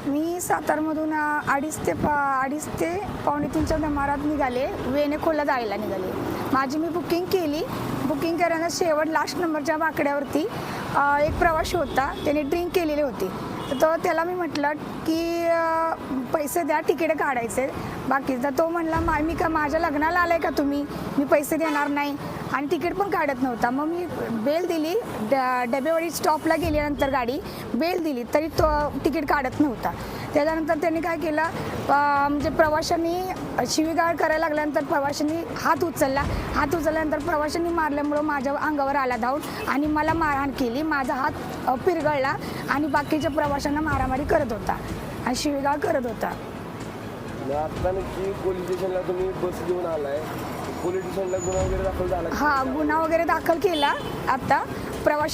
मी सातारमधून अडीच ते पावणे 3च्या दरम्यान निघाले. वेणेखोलला जायला निघाले. माझी मी बुकिंग केली. बुकिंग करायला शेवट लास्ट नंबरच्या बाकड्यावरती एक प्रवासी होता. त्याने ड्रिंक केलेले होते. तर त्याला मी म्हटलं की पैसे द्या, तिकीट काढायचे बाकी. तर तो म्हणला मी का माझ्या लग्नाला आलाय का तुम्ही, मी पैसे देणार नाही, आणि तिकीट पण काढत नव्हता. मग मी बेल दिली. डबेवाडी स्टॉपला गेल्यानंतर गाडी बेल दिली तरी तो तिकीट काढत नव्हता. त्याच्यानंतर त्यांनी काय केलं, म्हणजे प्रवाशांनी शिवीगाळ करायला लागल्यानंतर प्रवाशांनी हात उचलल्यानंतर प्रवाशांनी मारल्यामुळं माझ्या अंगावर आला धावून आणि मला मारहाण केली. माझा हात पिरगळला आणि बाकीच्या प्रवाशांना मारामारी करत होता आणि शिवीगाळ करत होता. आता नक्की पोलीस स्टेशनला तुम्ही बस घेऊन आलाय, पोलीस स्टेशनला गुन्हा वगैरे दाखल झाला? गुन्हा वगैरे दाखल केला. आता प्रवास